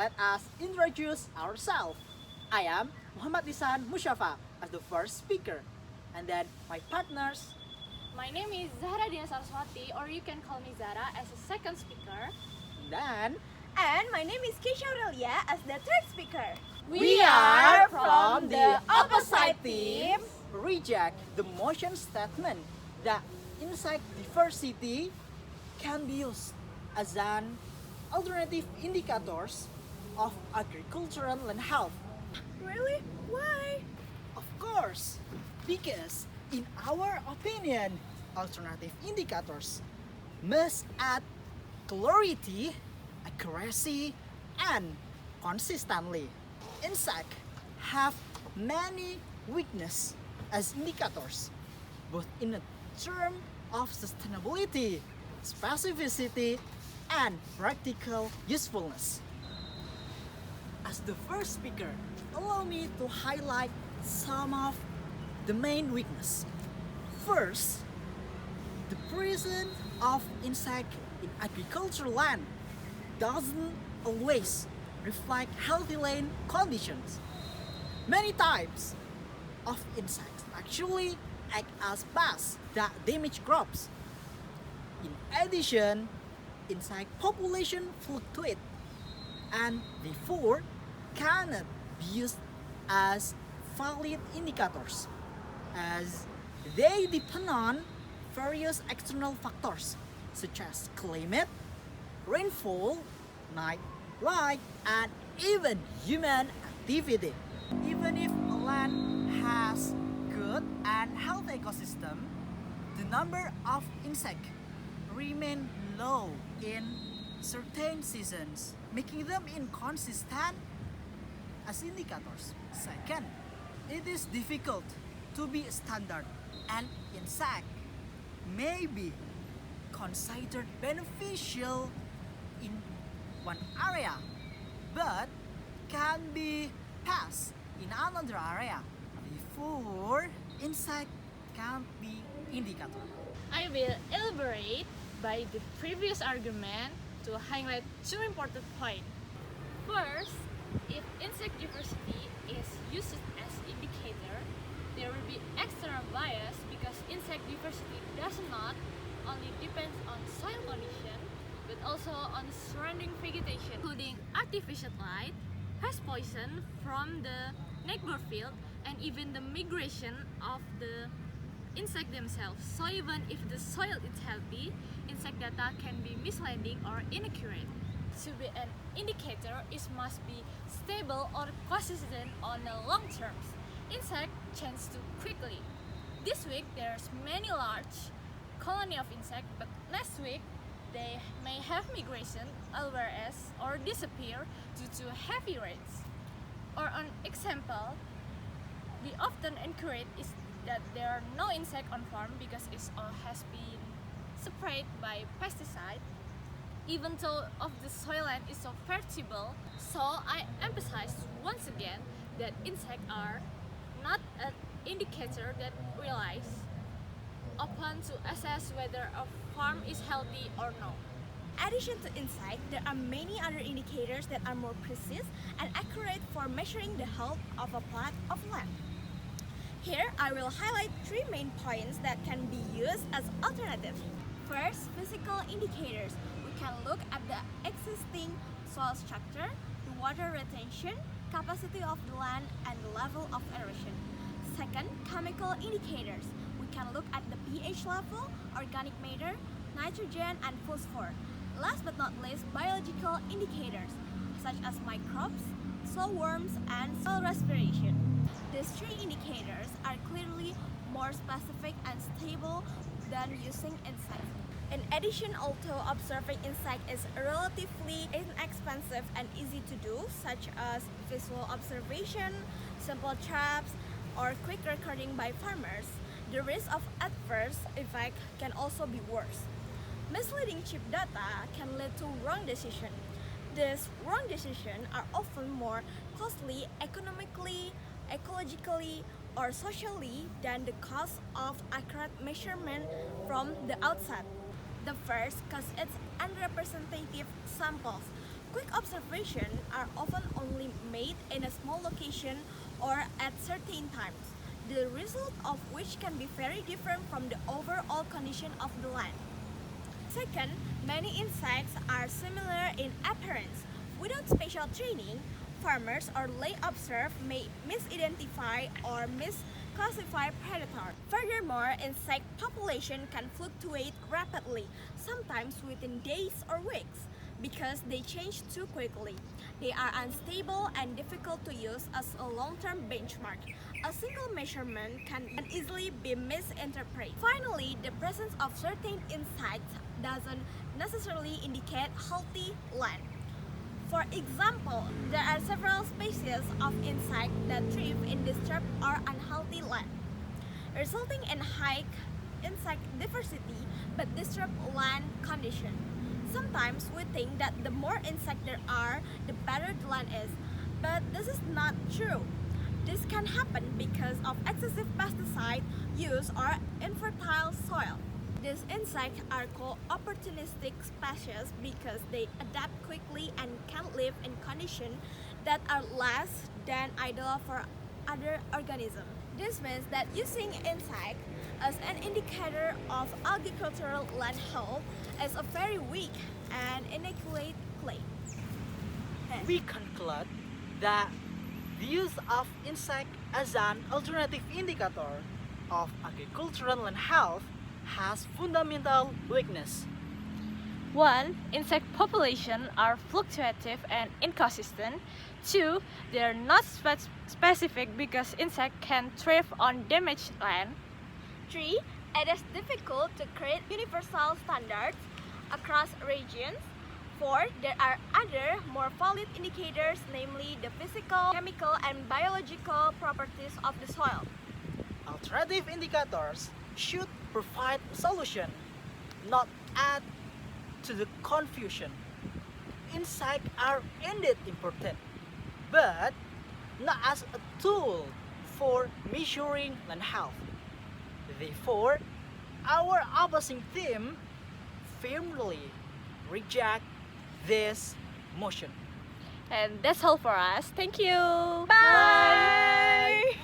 let us introduce ourselves. I am Muhammad Lisan Musyafa as the first speaker, and then my partners. My name is Zahra Dina Saraswati, or you can call me Zara, as a second speaker. Then And my name is Keisha Aurelia as the third speaker. we are from the opposite team. Reject the motion statement that insect diversity can be used as an alternative indicators of agricultural land health. Really? Why? Of course, because in our opinion, alternative indicators must add clarity, accuracy, and consistently. Insects have many weaknesses as indicators, both in the term of sustainability, specificity, and practical usefulness. As the first speaker, allow me to highlight some of the main weakness. First, the presence of insect in agricultural land doesn't always reflect healthy land conditions. Many types of insects actually act as pests that damage crops. In addition, insect population fluctuate and therefore cannot be used as valid indicators as they depend on various external factors such as climate, rainfall, night light, and even human activity. Even if a land has good and healthy ecosystem, the number of insects remain low in certain seasons, making them inconsistent as indicators. Second, it is difficult to be standard, and insect may be considered beneficial in one area, but can be passed in another area. Therefore, insect can't be indicator. I will elaborate by the previous argument to highlight two important points. First, if insect diversity is used as indicator, there will be external bias because insect diversity does not only depend on soil condition, but also on surrounding vegetation, including artificial light, pest poison from the neighbor field, and even the migration of the insect themselves. So even if the soil is healthy, insect data can be misleading or inaccurate. To be an indicator, it must be stable or consistent on the long terms. Insect change too quickly. This week there's many large colony of insect, but next week they may have migration, else or disappear due to heavy rains. Or an example, we often encourage is that there are no insect on farm because it all has been sprayed by pesticide, even though of the soil land is so fertile. So I emphasize once again that insects are not an indicator that relies upon to assess whether a farm is healthy or no. Addition to insect, there are many other indicators that are more precise and accurate for measuring the health of a plot of land. Here, I will highlight three main points that can be used as alternatives. First, physical indicators. We can look at the existing soil structure, the water retention, capacity of the land, and the level of erosion. Second, chemical indicators. We can look at the pH level, organic matter, nitrogen, and phosphor. Last but not least, biological indicators such as microbes, soil worms, and soil respiration. These three indicators are clearly more specific and stable than using insects. In addition, although observing insects is relatively inexpensive and easy to do, such as visual observation, simple traps, or quick recording by farmers, the risk of adverse effect can also be worse. Misleading cheap data can lead to wrong decisions. These wrong decisions are often more costly economically, ecologically, or socially than the cost of accurate measurement from the outset. The first, because it's unrepresentative samples, quick observations are often only made in a small location or at certain times, the result of which can be very different from the overall condition of the land. Second, many insects are similar in appearance. Without special training, farmers or lay observers may misidentify or misclassify predators. Furthermore, insect population can fluctuate rapidly, sometimes within days or weeks, because they change too quickly. They are unstable and difficult to use as a long-term benchmark. A single measurement can easily be misinterpreted. Finally, the presence of certain insects doesn't necessarily indicate healthy land. For example, there are several species of insects that thrive in disturbed or unhealthy land, resulting in high insect diversity but disturbed land conditions. Sometimes we think that the more insects there are, the better the land is, but this is not true. This can happen because of excessive pesticide use or infertile soil. These insects are called opportunistic species because they adapt quickly and can live in conditions that are less than ideal for other organisms. This means that using insects as an indicator of agricultural land health is a very weak and inaccurate claim. We conclude that the use of insect as an alternative indicator of agricultural land health has fundamental weakness. 1. Insect populations are fluctuative and inconsistent. 2. They are not specific because insects can thrive on damaged land. 3. It is difficult to create universal standards across regions. 4. There are other more valid indicators, namely the physical, chemical, and biological properties of the soil. Alternative indicators should provide a solution, not add to the confusion. Insects are indeed important, but not as a tool for measuring land health. Therefore, our opposing team firmly reject this motion. And that's all for us. Thank you. Bye!